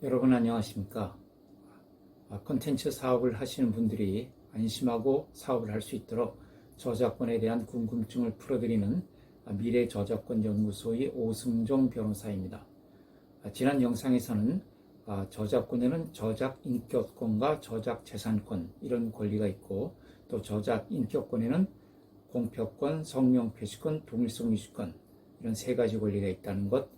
여러분 안녕하십니까? 콘텐츠 사업을 하시는 분들이 안심하고 사업을 할 수 있도록 저작권에 대한 궁금증을 풀어드리는 미래저작권연구소의 오승종 변호사입니다. 지난 영상에서는 저작권에는 저작인격권과 저작재산권 이런 권리가 있고, 또 저작인격권에는 공표권, 성명표시권, 동일성유지권 이런 세 가지 권리가 있다는 것,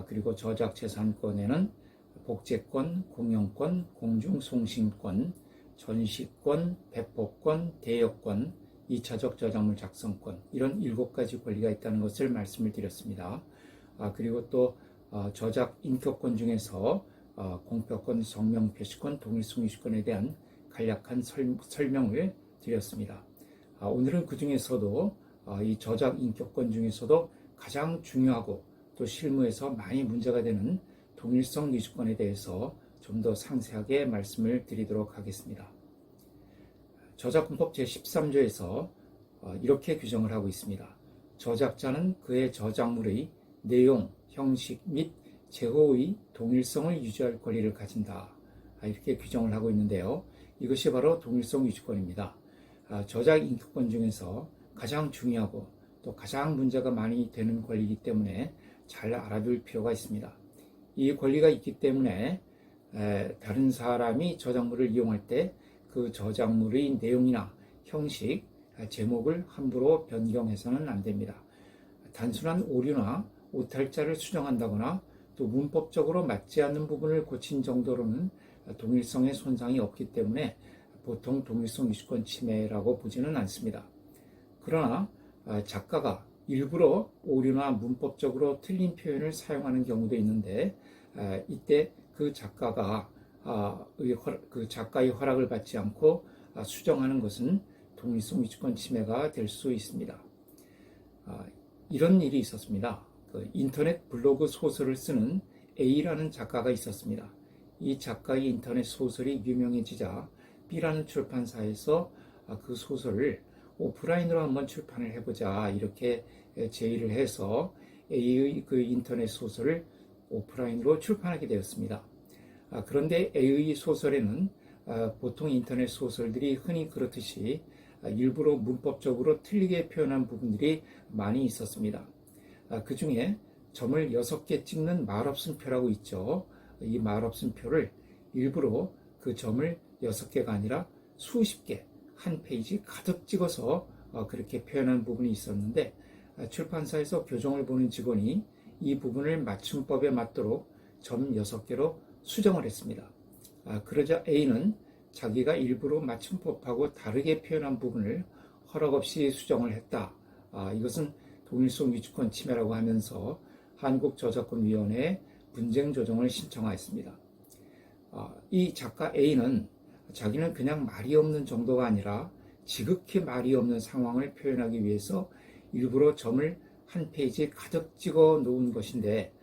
그리고 저작재산권에는 복제권, 공용권, 공중송신권, 전시권, 배포권, 대여권, 2차적 저작물 작성권 이런 7가지 권리가 있다는 것을 말씀을 드렸습니다. 그리고 또 저작 인격권 중에서 공표권, 성명표시권, 동일성유지권에 대한 간략한 설명을 드렸습니다. 오늘은 그 중에서도 이 저작 인격권 중에서도 가장 중요하고 또 실무에서 많이 문제가 되는 동일성 유지권에 대해서 좀 더 상세하게 말씀을 드리도록 하겠습니다. 저작권법 제13조에서 이렇게 규정을 하고 있습니다. 저작자는 그의 저작물의 내용, 형식 및 제호의 동일성을 유지할 권리를 가진다. 이렇게 규정을 하고 있는데요. 이것이 바로 동일성 유지권입니다. 저작 인격권 중에서 가장 중요하고 또 가장 문제가 많이 되는 권리이기 때문에 잘 알아둘 필요가 있습니다. 이 권리가 있기 때문에 다른 사람이 저작물을 이용할 때 그 저작물의 내용이나 형식, 제목을 함부로 변경해서는 안 됩니다. 단순한 오류나 오탈자를 수정한다거나 또 문법적으로 맞지 않는 부분을 고친 정도로는 동일성의 손상이 없기 때문에 보통 동일성 유지권 침해라고 보지는 않습니다. 그러나 작가가 일부러 오류나 문법적으로 틀린 표현을 사용하는 경우도 있는데, 이때 그 작가의 허락을 받지 않고 수정하는 것은 동일성 유지권 침해가 될 수 있습니다. 이런 일이 있었습니다. 인터넷 블로그 소설을 쓰는 A라는 작가가 있었습니다. 이 작가의 인터넷 소설이 유명해지자 B라는 출판사에서 그 소설을 오프라인으로 한번 출판을 해보자 이렇게 제의를 해서 A의 그 인터넷 소설을 오프라인으로 출판하게 되었습니다. 그런데 A의 소설에는 보통 인터넷 소설들이 흔히 그렇듯이 일부러 문법적으로 틀리게 표현한 부분들이 많이 있었습니다. 그 중에 점을 6개 찍는 말없음표라고 있죠. 이 말없음표를 일부러 그 점을 6개가 아니라 수십 개, 한 페이지 가득 찍어서 그렇게 표현한 부분이 있었는데, 출판사에서 교정을 보는 직원이 이 부분을 맞춤법에 맞도록 점 6개로 수정을 했습니다. 그러자 A는 자기가 일부러 맞춤법하고 다르게 표현한 부분을 허락 없이 수정을 했다. 이것은 동일성 유지권 침해라고 하면서 한국저작권위원회에 분쟁 조정을 신청하였습니다. 이 작가 A는 자기는 그냥 말이 없는 정도가 아니라 지극히 말이 없는 상황을 표현하기 위해서 일부러 점을 한 페이지 가득 찍어 놓은 것인데,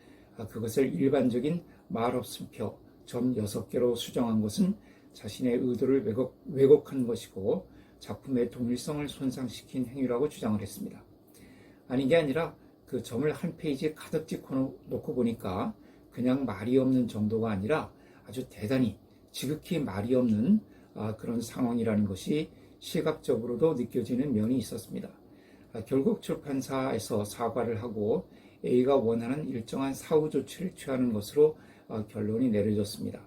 그것을 일반적인 말없음표 점 6개로 수정한 것은 자신의 의도를 왜곡한 것이고 작품의 동일성을 손상시킨 행위라고 주장을 했습니다. 아닌 게 아니라 그 점을 한 페이지 가득 찍어 놓고 보니까 그냥 말이 없는 정도가 아니라 아주 대단히 지극히 말이 없는 그런 상황이라는 것이 시각적으로도 느껴지는 면이 있었습니다. 결국 출판사에서 사과를 하고 A가 원하는 일정한 사후 조치를 취하는 것으로 결론이 내려졌습니다.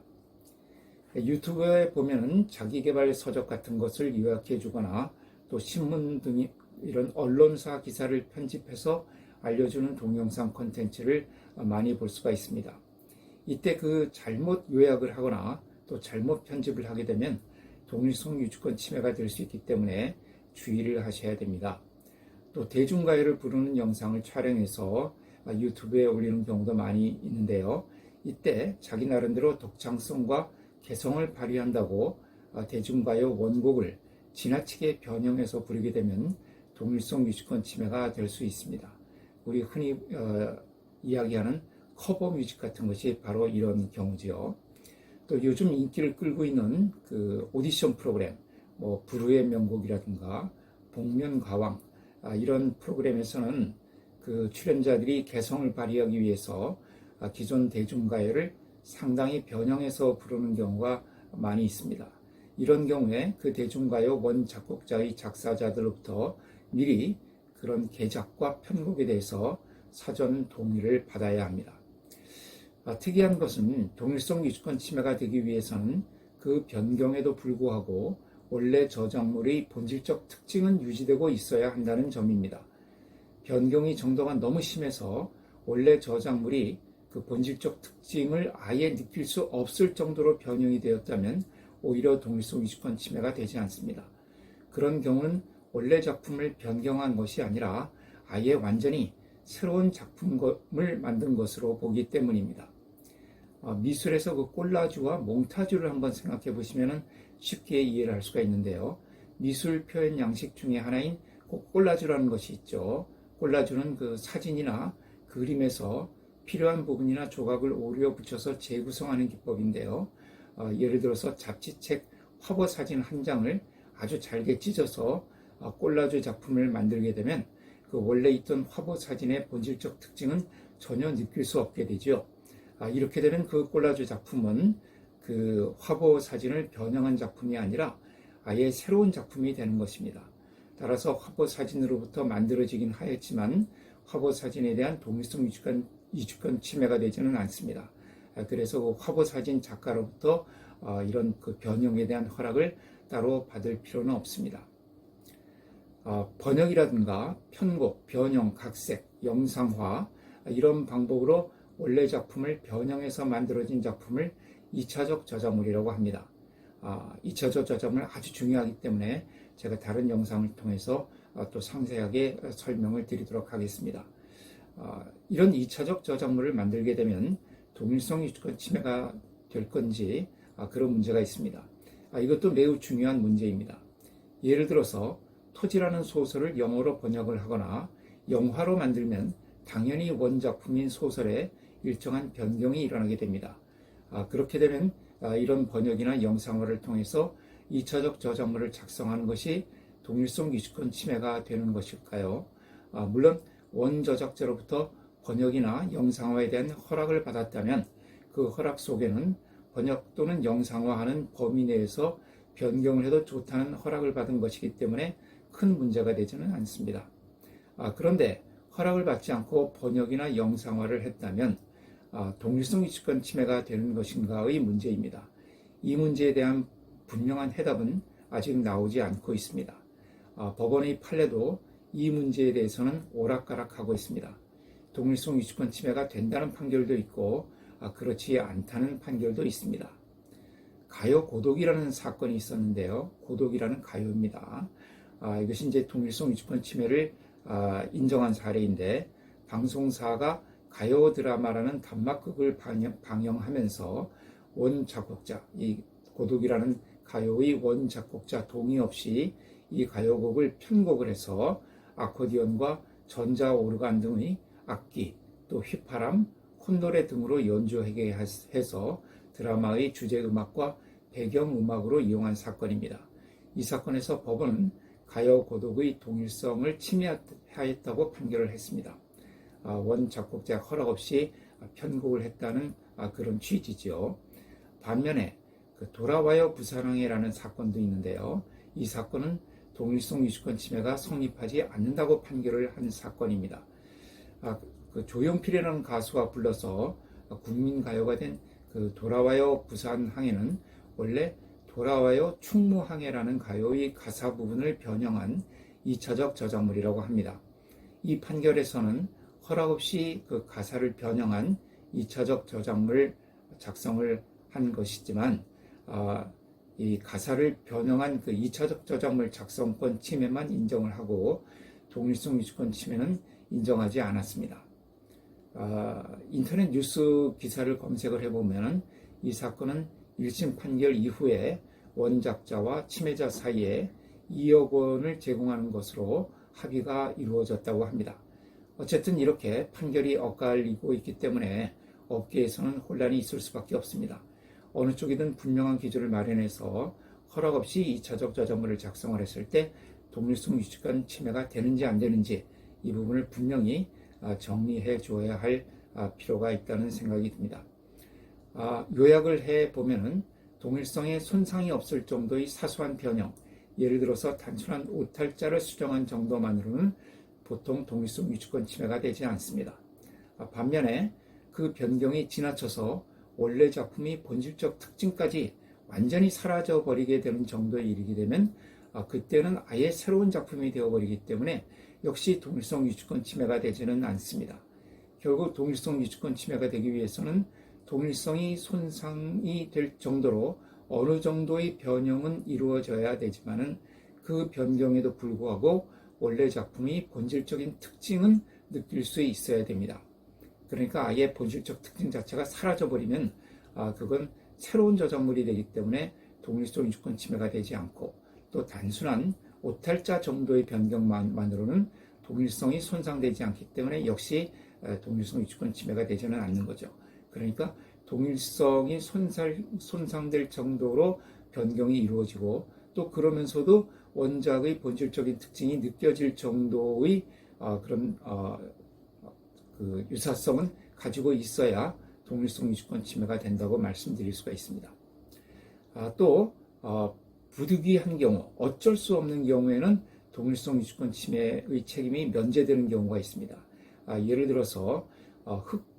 유튜브에 보면은 자기개발 서적 같은 것을 요약해 주거나 또 신문 등 이런 언론사 기사를 편집해서 알려주는 동영상 콘텐츠를 많이 볼 수가 있습니다. 이때 그 잘못 요약을 하거나 또 잘못 편집을 하게 되면 동일성 유지권 침해가 될 수 있기 때문에 주의를 하셔야 됩니다. 또 대중가요를 부르는 영상을 촬영해서 유튜브에 올리는 경우도 많이 있는데요. 이때 자기 나름대로 독창성과 개성을 발휘한다고 대중가요 원곡을 지나치게 변형해서 부르게 되면 동일성 유지권 침해가 될 수 있습니다. 우리 흔히 이야기하는 커버 뮤직 같은 것이 바로 이런 경우지요. 또 요즘 인기를 끌고 있는 그 오디션 프로그램, 불후의 명곡이라든가 복면가왕 이런 프로그램에서는 그 출연자들이 개성을 발휘하기 위해서 기존 대중가요를 상당히 변형해서 부르는 경우가 많이 있습니다. 이런 경우에 그 대중가요 원 작곡자의 작사자들로부터 미리 그런 개작과 편곡에 대해서 사전 동의를 받아야 합니다. 특이한 것은 동일성 유지권 침해가 되기 위해서는 그 변경에도 불구하고 원래 저작물의 본질적 특징은 유지되고 있어야 한다는 점입니다. 변경의 정도가 너무 심해서 원래 저작물이 그 본질적 특징을 아예 느낄 수 없을 정도로 변형이 되었다면 오히려 동일성 유지권 침해가 되지 않습니다. 그런 경우는 원래 작품을 변경한 것이 아니라 아예 완전히 새로운 작품을 만든 것으로 보기 때문입니다. 미술에서 그 콜라주와 몽타주를 한번 생각해 보시면 쉽게 이해를 할 수가 있는데요. 미술 표현 양식 중에 하나인 콜라주라는 것이 있죠. 콜라주는 그 사진이나 그림에서 필요한 부분이나 조각을 오려 붙여서 재구성하는 기법인데요. 예를 들어서 잡지책 화보 사진 한 장을 아주 잘게 찢어서 콜라주 작품을 만들게 되면 그 원래 있던 화보 사진의 본질적 특징은 전혀 느낄 수 없게 되죠. 이렇게 되는 그 콜라주 작품은 그 화보 사진을 변형한 작품이 아니라 아예 새로운 작품이 되는 것입니다. 따라서 화보 사진으로부터 만들어지긴 하였지만 화보 사진에 대한 동일성 유지권 침해가 되지는 않습니다. 그래서 그 화보 사진 작가로부터 이런 그 변형에 대한 허락을 따로 받을 필요는 없습니다. 번역이라든가 편곡, 변형, 각색, 영상화 이런 방법으로 원래 작품을 변형해서 만들어진 작품을 2차적 저작물이라고 합니다. 2차적 저작물 아주 중요하기 때문에 제가 다른 영상을 통해서 또 상세하게 설명을 드리도록 하겠습니다. 이런 2차적 저작물을 만들게 되면 동일성 유지권 침해가 될 건지 그런 문제가 있습니다. 이것도 매우 중요한 문제입니다. 예를 들어서 토지라는 소설을 영어로 번역을 하거나 영화로 만들면 당연히 원작품인 소설에 일정한 변경이 일어나게 됩니다. 그렇게 되면 이런 번역이나 영상화를 통해서 2차적 저작물을 작성하는 것이 동일성 유지권 침해가 되는 것일까요? 물론 원저작자로부터 번역이나 영상화에 대한 허락을 받았다면 그 허락 속에는 번역 또는 영상화하는 범위 내에서 변경을 해도 좋다는 허락을 받은 것이기 때문에 큰 문제가 되지는 않습니다. 그런데 허락을 받지 않고 번역이나 영상화를 했다면 동일성 유지권 침해가 되는 것인가의 문제입니다. 이 문제에 대한 분명한 해답은 아직 나오지 않고 있습니다. 법원의 판례도 이 문제에 대해서는 오락가락하고 있습니다. 동일성 유지권 침해가 된다는 판결도 있고 그렇지 않다는 판결도 있습니다. 가요 고독이라는 사건이 있었는데요. 고독이라는 가요입니다. 이것이 이제 동일성 유지권 침해를 인정한 사례인데 방송사가 가요 드라마라는 단막극을 방영하면서 원 작곡자, 이 고독이라는 가요의 원 작곡자 동의 없이 이 가요곡을 편곡을 해서 아코디언과 전자 오르간 등의 악기, 또 휘파람, 콧노래 등으로 연주하게 해서 드라마의 주제 음악과 배경 음악으로 이용한 사건입니다. 이 사건에서 법원은 가요 고독의 동일성을 침해하였다고 판결을 했습니다. 원 작곡자 허락 없이 편곡을 했다는 그런 취지지요. 반면에 그 돌아와요 부산항해라는 사건도 있는데요. 이 사건은 동일성 유지권 침해가 성립하지 않는다고 판결을 한 사건입니다. 그 조용필이라는 가수가 불러서 국민가요가 된 그 돌아와요 부산항해는 원래 돌아와요 충무항해라는 가요의 가사 부분을 변형한 2차적 저작물이라고 합니다. 이 판결에서는 허락 없이 그 가사를 변형한 2차적 저작물 작성을 한 것이지만 이 가사를 변형한 그 2차적 저작물 작성권 침해만 인정을 하고 동일성 유지권 침해는 인정하지 않았습니다. 인터넷 뉴스 기사를 검색을 해보면 이 사건은 1심 판결 이후에 원작자와 침해자 사이에 2억 원을 제공하는 것으로 합의가 이루어졌다고 합니다. 어쨌든 이렇게 판결이 엇갈리고 있기 때문에 업계에서는 혼란이 있을 수밖에 없습니다. 어느 쪽이든 분명한 기준을 마련해서 허락 없이 2차적 저작물을 작성을 했을 때 동일성 유지권 침해가 되는지 안 되는지 이 부분을 분명히 정리해 줘야 할 필요가 있다는 생각이 듭니다. 요약을 해보면은 동일성에 손상이 없을 정도의 사소한 변형, 예를 들어서 단순한 오탈자를 수정한 정도만으로는 보통 동일성 유지권 침해가 되지 않습니다. 반면에 그 변경이 지나쳐서 원래 작품이 본질적 특징까지 완전히 사라져버리게 되는 정도에 이르게 되면 그때는 아예 새로운 작품이 되어버리기 때문에 역시 동일성 유지권 침해가 되지는 않습니다. 결국 동일성 유지권 침해가 되기 위해서는 동일성이 손상이 될 정도로 어느 정도의 변형은 이루어져야 되지만은 그 변경에도 불구하고 원래 작품이 본질적인 특징은 느낄 수 있어야 됩니다. 그러니까 아예 본질적 특징 자체가 사라져버리면 그건 새로운 저작물이 되기 때문에 동일성 유지권 침해가 되지 않고 또 단순한 오탈자 정도의 변경만으로는 동일성이 손상되지 않기 때문에 역시 동일성 유지권 침해가 되지는 않는 거죠. 그러니까 동일성이 손상될 정도로 변경이 이루어지고 또 그러면서도 원작의 본질적인 특징이 느껴질 정도의 그런 그 유사성은 가지고 있어야 동일성 유지권 침해가 된다고 말씀드릴 수가 있습니다. 또 부득이한 경우, 어쩔 수 없는 경우에는 동일성 유지권 침해의 책임이 면제되는 경우가 있습니다. 예를 들어서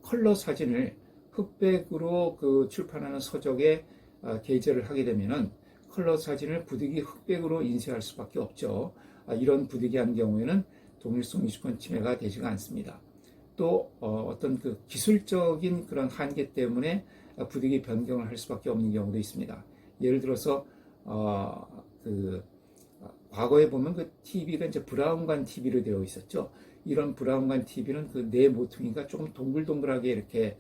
컬러 사진을 흑백으로 그 출판하는 서적에 게재를 하게 되면은 컬러 사진을 부득이 흑백으로 인쇄할 수밖에 없죠. 이런 부득이한 경우에는 동일성 유지권 침해가 되지가 않습니다. 또 어떤 그 기술적인 그런 한계 때문에 부득이 변경을 할 수밖에 없는 경우도 있습니다. 예를 들어서 과거에 보면 그 TV가 이제 브라운관 TV로 되어 있었죠. 이런 브라운관 TV는 그 내 모퉁이가 조금 동글동글하게 이렇게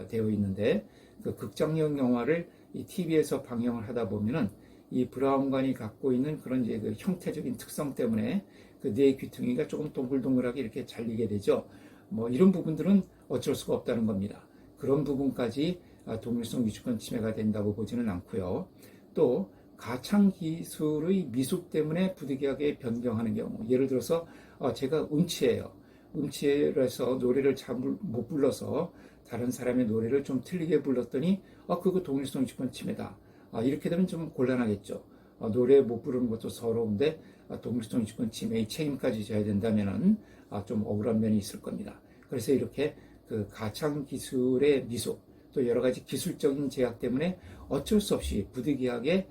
되어 있는데 그 극장용 영화를 이 TV에서 방영을 하다 보면은 이 브라운관이 갖고 있는 그런 이제 그 형태적인 특성 때문에 그 내 귀퉁이가 조금 동글동글하게 이렇게 잘리게 되죠. 뭐 이런 부분들은 어쩔 수가 없다는 겁니다. 그런 부분까지 동일성 유지권 침해가 된다고 보지는 않고요. 또 가창 기술의 미숙 때문에 부득이하게 변경하는 경우, 예를 들어서 제가 음치예요. 음치를 해서 노래를 잘 못 불러서 다른 사람의 노래를 좀 틀리게 불렀더니 그거 동일성 유지권 침해다. 이렇게 되면 좀 곤란하겠죠. 노래 못 부르는 것도 서러운데 동일성 유지권 침해의 책임까지 져야 된다면은 좀 억울한 면이 있을 겁니다. 그래서 이렇게 그 가창 기술의 미숙, 또 여러 가지 기술적인 제약 때문에 어쩔 수 없이 부득이하게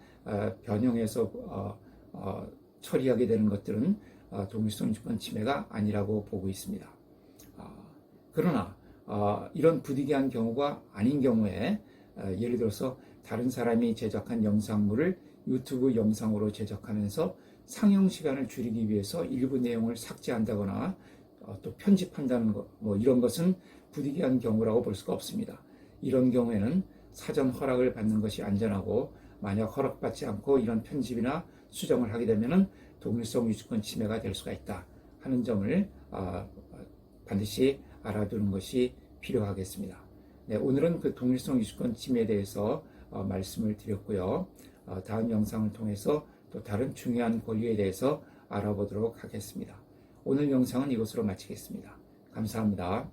변형해서 처리하게 되는 것들은 동일성 유지권 침해가 아니라고 보고 있습니다. 그러나 이런 부득이한 경우가 아닌 경우에 예를 들어서 다른 사람이 제작한 영상물을 유튜브 영상으로 제작하면서 상영 시간을 줄이기 위해서 일부 내용을 삭제한다거나 또 편집한다는 것, 뭐 이런 것은 부득이한 경우라고 볼 수가 없습니다. 이런 경우에는 사전 허락을 받는 것이 안전하고 만약 허락받지 않고 이런 편집이나 수정을 하게 되면은 동일성 유지권 침해가 될 수가 있다 하는 점을 반드시 알아두는 것이 필요하겠습니다. 네, 오늘은 그 동일성 유지권 침해에 대해서 말씀을 드렸고요. 다음 영상을 통해서 또 다른 중요한 권리에 대해서 알아보도록 하겠습니다. 오늘 영상은 이것으로 마치겠습니다. 감사합니다.